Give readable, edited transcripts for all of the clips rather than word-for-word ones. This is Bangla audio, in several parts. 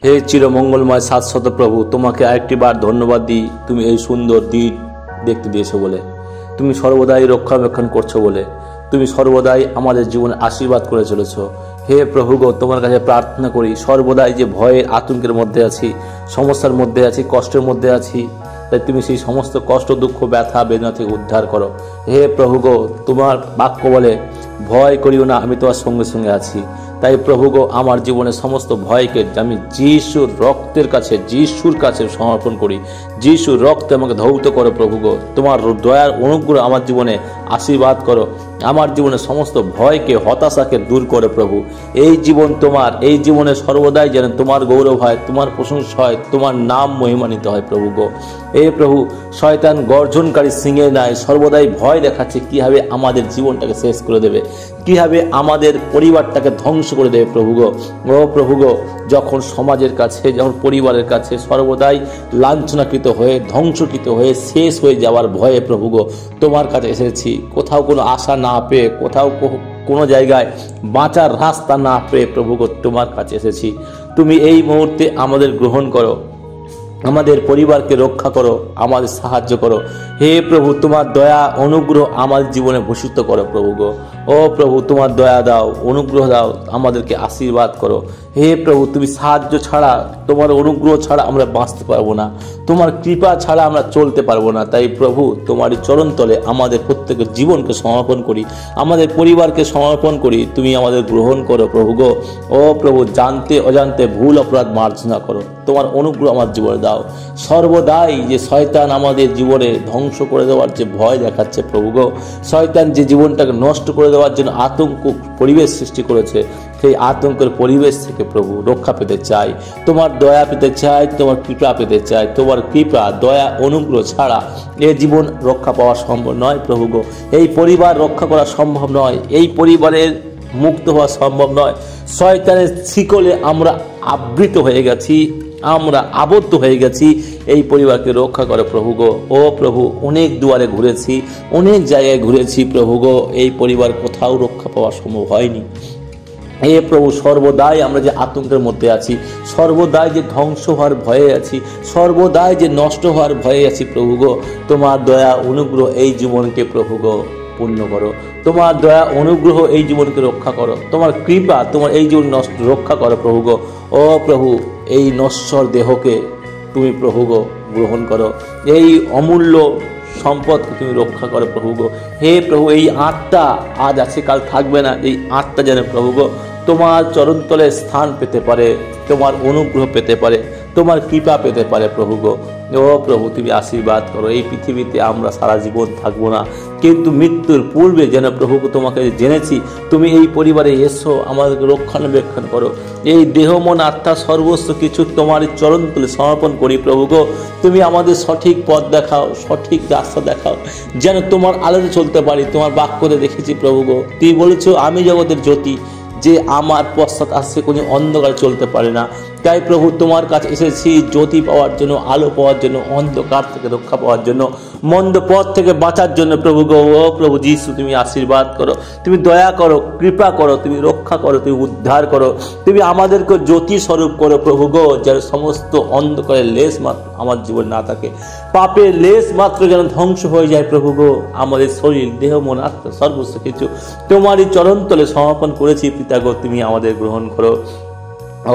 হে চিরমঙ্গলময় শাশ্বত প্রভু, তোমাকে আরেকটি বার ধন্যবাদ দিই, তুমি এই সুন্দর দিন দেখতে দিয়েছো বলে, তুমি সর্বদাই রক্ষণাবেক্ষণ করছো বলে, তুমি সর্বদাই আমাদের জীবনে আশীর্বাদ করে চলেছ। হে প্রভু গো, তোমার কাছে প্রার্থনা করি, সর্বদাই যে ভয়ের আতঙ্কের মধ্যে আছি, সমস্যার মধ্যে আছি, কষ্টের মধ্যে আছি, তাই তুমি সেই সমস্ত কষ্ট, দুঃখ, ব্যথা, বেদনা থেকে উদ্ধার করো। হে প্রভু গো, তোমার বাক্য বলে ভয় করিও না, আমি তোমার সঙ্গে সঙ্গে আছি। তাই প্রভু গো, আমার জীবনের সমস্ত ভয়কে আমি যিশুর রক্তের কাছে, যিশুর কাছে সমর্পণ করি। যিশুর রক্তে আমাকে ধৌত করো প্রভু গো, তোমার দয়ার অনুগ্রহ আমার জীবনে আশীর্বাদ করো, আমার জীবনের সমস্ত ভয়কে, হতাশাকে দূর করে প্রভু। এই জীবন তোমার, এই জীবনে সর্বদাই যেন তোমার গৌরব হয়, তোমার প্রশংসা হয়, তোমার নাম মহিমান্বিত হয় প্রভু গো। এই প্রভু, শয়তান গর্জনকারী সিংহের ন্যায় সর্বদাই ভয় দেখাচ্ছে কিভাবে আমাদের জীবনটাকে শেষ করে দেবে, কিভাবে আমাদের পরিবারটাকে ধ্বংস করে দেবে প্রভু গো। ও প্রভু গো, যখন সমাজের কাছে, যখন পরিবারের কাছে সর্বদাই লাঞ্ছনাকৃত হয়ে, ধ্বংসকৃত হয়ে, শেষ হয়ে যাওয়ার ভয়ে প্রভু গো তোমার কাছে এসেছি। কোথাও কোনো আশা না পেয়ে, কোথাও কোনো জায়গায় বাঁচার রাস্তা না পেয়ে প্রভু গো তোমার কাছে এসেছি। তুমি এই মুহূর্তে আমাদের গ্রহণ করো, আমাদের পরিবারকে রক্ষা করো, আমাদের সাহায্য করো। হে প্রভু, তোমার দয়া অনুগ্রহ আমাদের জীবনে ভূষিত করো প্রভু গো। ও প্রভু, তোমার দয়া দাও, অনুগ্রহ দাও, আমাদেরকে আশীর্বাদ করো। হে প্রভু, তুমি সাহায্য ছাড়া, তোমার অনুগ্রহ ছাড়া আমরা বাঁচতে পারবো না, তোমার কৃপা ছাড়া আমরা চলতে পারবো না। তাই প্রভু, তোমারই চরণ তলে আমাদের প্রত্যেকের জীবনকে সমর্পণ করি, আমাদের পরিবারকে সমর্পণ করি। তুমি আমাদের গ্রহণ করো প্রভু গো। ও প্রভু, জানতে অজান্তে ভুল অপরাধ মার্জনা করো, তোমার অনুগ্রহ আমার জীবনে দাও। সর্বদাই যে শয়তান আমাদের জীবনে ধ্বংস করে দেওয়ার যে ভয় দেখাচ্ছে প্রভু গো, শয়তান যে জীবনটাকে নষ্ট করে দেওয়ার জন্য আতঙ্ক পরিবেশ সৃষ্টি করেছে, সেই আতঙ্কের পরিবেশ থেকে প্রভু রক্ষা পেতে চাই, তোমার দয়া পেতে চাই, তোমার কৃপা পেতে চাই। তোমার কৃপা, দয়া, অনুগ্রহ ছাড়া এ জীবন রক্ষা পাওয়া সম্ভব নয় প্রভু গো। এই পরিবার রক্ষা করা সম্ভব নয়, এই পরিবারের মুক্ত হওয়া সম্ভব নয়। শয়তানের শিকলে আমরা আবৃত হয়ে গেছি, আমরা আবদ্ধ হয়ে গেছি। এই পরিবারকে রক্ষা করে প্রভু গো। ও প্রভু, অনেক দুয়ারে ঘুরেছি, অনেক জায়গায় ঘুরেছি প্রভু গো, এই পরিবার কোথাও রক্ষা পাওয়া সম্ভব হয়নি। হে প্রভু, সর্বদাই আমরা যে আতঙ্কের মধ্যে আছি, সর্বদাই যে ধ্বংস হওয়ার ভয়ে আছি, সর্বদাই যে নষ্ট হওয়ার ভয়ে আছি প্রভু গো, তোমার দয়া অনুগ্রহ এই জীবনকে প্রভু গো পূর্ণ করো, তোমার দয়া অনুগ্রহ এই জীবনকে রক্ষা করো, তোমার কৃপা তোমার এই জীবন রক্ষা করো প্রভু গো। ও প্রভু, এই নশ্বর দেহকে তুমি প্রভু গো গ্রহণ করো, এই অমূল্য সম্পদকে তুমি রক্ষা করো প্রভু গো। হে প্রভু, এই আত্মা আজ আছে কাল থাকবে না, এই আত্মা যেন প্রভু গো তোমার চরণতলে স্থান পেতে পারে, তোমার অনুগ্রহ পেতে পারে, তোমার কৃপা পেতে পারে প্রভু গো। ও প্রভু, তুমি আশীর্বাদ করো। এই পৃথিবীতে আমরা সারা জীবন থাকবো না, কিন্তু মৃত্যুর পূর্বে যেন প্রভু তোমাকে জেনেছি, তুমি এই পরিবারে এসো, আমাদেরকে রক্ষণাবেক্ষণ করো। এই দেহ মন আত্মা সর্বস্ব কিছু তোমার চরণতলে সমর্পণ করি প্রভু গো। তুমি আমাদের সঠিক পথ দেখাও, সঠিক রাস্তা দেখাও, যেন তোমার আলোতে চলতে পারি। তোমার বাক্যতে দেখেছি প্রভু গো, তুমি বলেছো আমি জগতের জ্যোতি, যে আমার পশ্চাৎ আসছে কোনো অন্ধকার চলতে পারে না। তাই প্রভু, তোমার কাছে এসেছি জ্যোতি পাওয়ার জন্য, আলো পাওয়ার জন্য, অন্ধকার থেকে রক্ষা পাওয়ার জন্য, মন্দ পথ থেকে বাঁচার জন্য প্রভু গো। ও প্রভু যিশু, তুমি আশীর্বাদ করো, তুমি দয়া করো, কৃপা করো, তুমি রক্ষা করো, তুমি উদ্ধার করো, তুমি আমাদেরকে জ্যোতি স্বরূপ করো প্রভু গো, যেন সমস্ত অন্ধকারের লেশ মাত্র আমার জীবন না থাকে, পাপের লেশ মাত্র যেন ধ্বংস হয়ে যায় প্রভু গো। আমাদের শরীর, দেহ, মন, আত্মা সর্বস্ব কিছু তোমারই চরণতলে সমর্পণ করেছি পিতা গো, তুমি আমাদের গ্রহণ করো।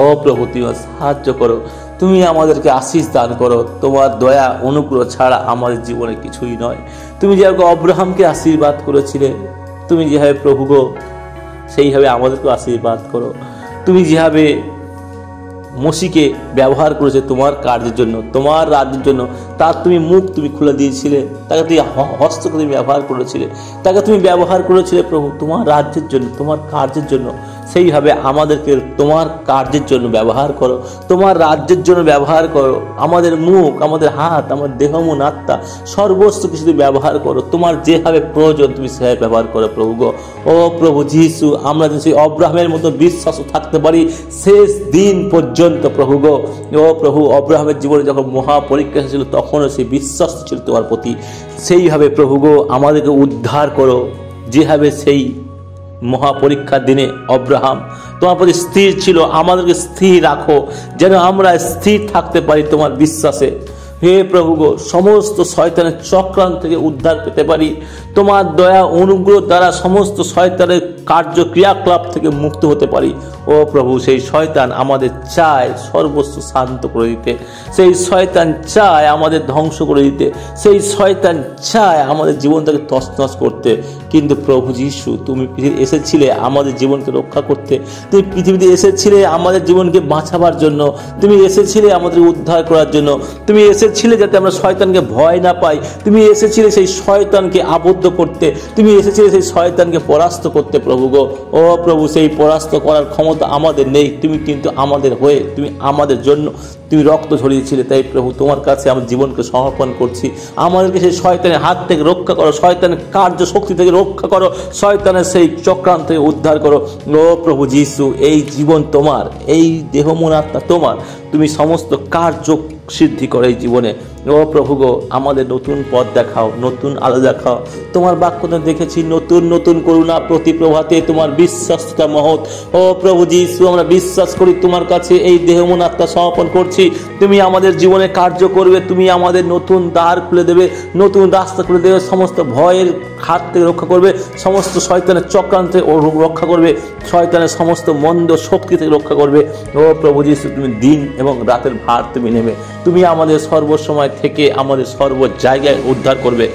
ও প্রভু, তুমি সাহায্য করো, তুমি আমাদেরকে আশীষ দান করো। তোমার দয়া অনুগ্রহ ছাড়া আমাদের জীবনে কিছুই নয়। তুমি যেভাবে অব্রাহামকে আশীর্বাদ করেছিলে, তুমি যেভাবে প্রভু গো সেইভাবে আমাদেরকে আশীর্বাদ করো। তুমি যেভাবে মসিকে ব্যবহার করেছে তোমার কার্যের জন্য, তোমার রাজ্যের জন্য, তার তুমি মুখ তুমি খুলে দিয়েছিলে, তাকে তুমি হস্তকে তুমি ব্যবহার করেছিলে, তাকে তুমি ব্যবহার করেছিলে প্রভু তোমার রাজ্যের জন্য, তোমার কার্যের জন্য। সেইভাবে আমাদেরকে তোমার কার্যের জন্য ব্যবহার করো, তোমার রাজ্যের জন্য ব্যবহার করো। আমাদের মুখ, আমাদের হাত, আমার দেহ, মন, আত্মা সর্বস্ব কিছু তুমি ব্যবহার করো, তোমার যেভাবে প্রয়োজন তুমি সেভাবে ব্যবহার করো প্রভু গো। ও প্রভু যিশু, আমরা যদি সেই অব্রাহামের মতো বিশ্বাস থাকতে পারি শেষ দিন পর্যন্ত প্রভু গো। ও প্রভু, অব্রাহামের জীবনে যখন মহা পরীক্ষা ছিল তখনও সেই বিশ্বাস ছিল তোমার প্রতি। সেইভাবে প্রভু গো আমাদেরকে উদ্ধার করো, যেভাবে সেই মহাপরীক্ষার দিনে অব্রাহাম তোমার প্রতি স্থির ছিল। আমাদেরকে স্থির রাখো, যেন আমরা স্থির থাকতে পারি তোমার বিশ্বাসে। হে প্রভু গো, সমস্ত শয়তানের চক্রান্ত থেকে উদ্ধার পেতে পারি তোমার দয়া অনুগ্রহ দ্বারা, সমস্ত শয়তানের কার্য ক্রিয়াকলাপ থেকে মুক্ত হতে পারি। ও প্রভু, সেই শয়তান আমাদের চায় সর্বস্ব শান্ত করে দিতে, সেই শয়তান চায় আমাদের ধ্বংস করে দিতে, সেই শয়তান চায় আমাদের জীবনটাকে তছনছ করতে। কিন্তু প্রভু যীশু, তুমি পৃথিবীতে এসেছিলে আমাদের জীবনকে রক্ষা করতে, তুমি পৃথিবীতে এসেছিলে আমাদের জীবনকে বাঁচাবার জন্য, তুমি এসেছিলে আমাদের উদ্ধার করার জন্য, তুমি এসেছিলে যাতে আমরা শয়তানকে ভয় না পাই, তুমি এসেছিলে সেই শয়তানকে আবদ্ধ করতে, তুমি এসেছিলে সেই শয়তানকে পরাস্ত করতে। প্রভু গো, ও প্রভু, সেই পরাস্ত করার ক্ষমতা আমাদের নেই, তুমি কিন্তু আমাদের হয়ে, তুমি আমাদের জন্য তুমি রক্ত ঝরিয়েছিলে। তাই প্রভু, তোমার কাছে আমার জীবনকে সমর্পণ করছি। আমাদেরকে সেই শয়তানের হাত থেকে রক্ষা করো, শয়তানের কার্য শক্তি থেকে রক্ষা করো, শয়তানের সেই চক্রান্ত থেকে উদ্ধার করো। ও প্রভু যীশু, এই জীবন তোমার, এই দেহ মন আত্মা তোমার, তুমি সমস্ত কার্য সিদ্ধি করো এই জীবনে। ও প্রভু গো, আমাদের নতুন পথ দেখাও, নতুন আলো দেখাও। তোমার বাক্যটা দেখেছি, নতুন নতুন করুণা প্রতি প্রভাতে তোমার বিশ্বাসটা মহৎ। ও প্রভু যীশু, আমরা বিশ্বাস করি তোমার কাছে এই দেহ মন আত্মা সমর্পণ করছি। তুমি আমাদের জীবনে কার্য করবে, তুমি আমাদের নতুন দ্বার খুলে দেবে, নতুন রাস্তা খুলে দেবে, সমস্ত ভয়ের হাত থেকে রক্ষা করবে, সমস্ত শয়তানের চক্রান্ত থেকে রক্ষা করবে, শয়তানের সমস্ত মন্দ শক্তি থেকে রক্ষা করবে। ও প্রভু যীশু, তুমি দিন এবং রাতের ভার তুমি নেবে, তুমি আমাদের সর্বসময় থেকে আমাদের সর্ব জায়গায় উদ্ধার করবে,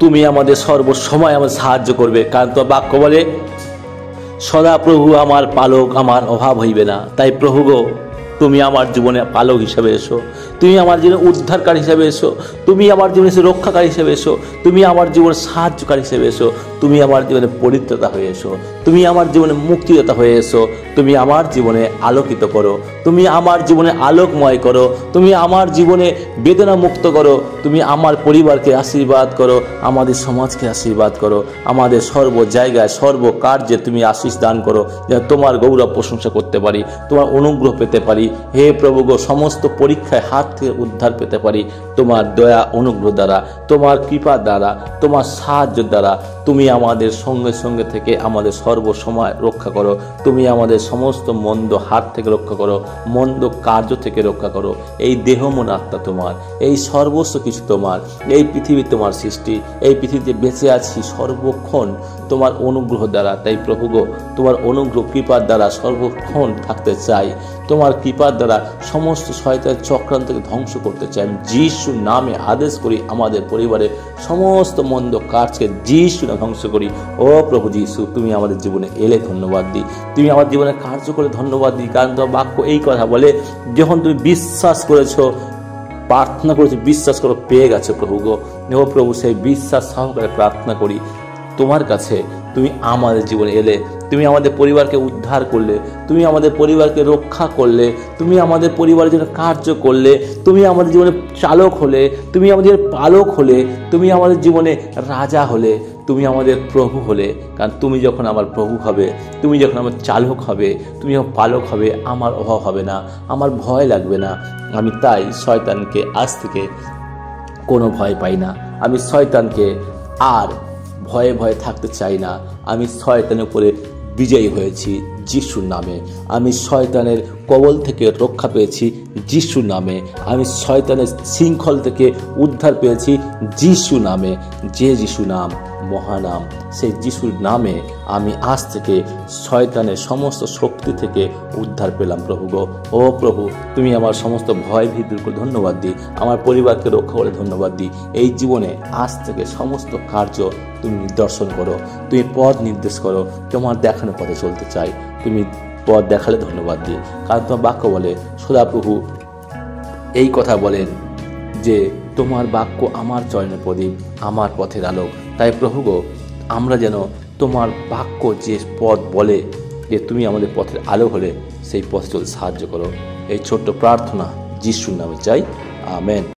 তুমি আমাদের সর্বসময় আমাদের সাহায্য করবে। কারণ তো বাক্য বলে, সদা প্রভু আমার পালক, আমার অভাব হইবে না। তাই প্রভু গো, তুমি আমার জীবনে পালক হিসাবে এসো, তুমি আমার জীবনে উদ্ধারকারী হিসাবে এসো, তুমি আমার জীবনে রক্ষাকারী হিসেবে এসো, তুমি আমার জীবনে সাহায্যকারী হিসেবে এসো, তুমি আমার জীবনে পরিত্রাতা হয়ে এসো, তুমি আমার জীবনে মুক্তিদাতা হয়ে এসো, তুমি আমার জীবনে আলোকিত করো, তুমি আমার জীবনে আলোকময় করো, তুমি আমার জীবনে বেদনা মুক্ত করো, তুমি আমার পরিবারকে আশীর্বাদ করো, আমাদের সমাজকে আশীর্বাদ করো, আমাদের সর্ব জায়গায় সর্ব কার্যে তুমি আশীষ দান করো, যেন তোমার গৌরব প্রশংসা করতে পারি, তোমার অনুগ্রহ পেতে পারি। হে প্রভু গো, সমস্ত পরীক্ষায় হাত থেকে উদ্ধার পেতে পারি তোমার দয়া অনুগ্রহ দ্বারা, তোমার কৃপা দ্বারা, তোমার সাহায্য দ্বারা। তুমি আমাদের সঙ্গে সঙ্গে থেকে আমাদের সর্বসময় রক্ষা করো, তুমি আমাদের সমস্ত মন্দ হাত থেকে রক্ষা করো, মন্দ কার্য থেকে রক্ষা করো। এই দেহ মন আত্মা তোমার, এই সর্বস্ব কিছু তোমার, এই পৃথিবী তোমার সৃষ্টি, এই পৃথিবীতে বেঁচে আছি সর্বক্ষণ তোমার অনুগ্রহ দ্বারা। তাই প্রভু গো, তোমার অনুগ্রহ কৃপার দ্বারা সর্বক্ষণ থাকতে চাই, তোমার কৃপার দ্বারা সমস্ত শয়তানের চক্রান্তকে ধ্বংস করতে চাই। আমি যিশুর নামে আদেশ করি, আমাদের পরিবারের সমস্ত মন্দ কাজকে যিশু নামে ধ্বংস করি। ও প্রভু যীশু, তুমি আমাদের জীবনে এলে ধন্যবাদ দিই, তুমি আমার জীবনে কার্য করে ধন্যবাদ দিই। কারণ তোমার বাক্য এই কথা বলে, যখন তুমি বিশ্বাস করেছো, প্রার্থনা করেছো, বিশ্বাস করো, পেয়ে গেছো। প্রভু গো, ও প্রভু, সেই বিশ্বাস সহকারে প্রার্থনা করি তোমার কাছে, তুমি আমাদের জীবনে এলে, তুমি আমাদের পরিবারকে উদ্ধার করলে, তুমি আমাদের পরিবারকে রক্ষা করলে, তুমি আমাদের পরিবারের জন্য কার্য করলে, তুমি আমাদের জীবনে চালক হলে, তুমি আমাদের পালক হলে, তুমি আমাদের জীবনে রাজা হলে, তুমি আমাদের প্রভু হলে। কারণ তুমি যখন আমার প্রভু হবে, তুমি যখন আমার চালক হবে, তুমি যখন পালক হবে, আমার অভাব হবে না, আমার ভয় লাগবে না। আমি তাই শয়তানকে আজ থেকে কোনো ভয় পাই না, আমি শয়তানকে আর ভয়ে ভয়ে থাকতে চাই না। আমি শয়তানের উপরে বিজয়ী হয়েছি যিশুর নামে, আমি শয়তানের কবল থেকে রক্ষা পেয়েছি যিশুর নামে, আমি শয়তানের শৃঙ্খল থেকে উদ্ধার পেয়েছি যিশু নামে। যে যিশু নাম মহানাম, সেই যিশুর নামে আমি আজ থেকে শয়তানের সমস্ত শক্তি থেকে উদ্ধার পেলাম। প্রভু গো, ও প্রভু, তুমি আমার সমস্ত ভয় ভীতির উপর ধন্যবাদ দিই, আমার পরিবারকে রক্ষা করে ধন্যবাদ দিই। এই জীবনে আজ থেকে সমস্ত কার্য তুমি নিদর্শন করো, তুমি পথ নির্দেশ করো, তোমার দেখানো পথে চলতে চাই, তুমি পথ দেখালে ধন্যবাদ দিই। কারণ তোমার বাক্য বলে, সদাপ্রভু এই কথা বলেন যে তোমার বাক্য আমার চরণের প্রদীপ, আমার পথের আলোক। তাই প্রভু গো, আমরা যেন তোমার বাক্য যে পথ বলে যে তুমি আমাদের পথের আলো হলে, সেই পথে চলতে সাহায্য করো। এই ছোট্ট প্রার্থনা যিশুর নামে চাই, আমেন।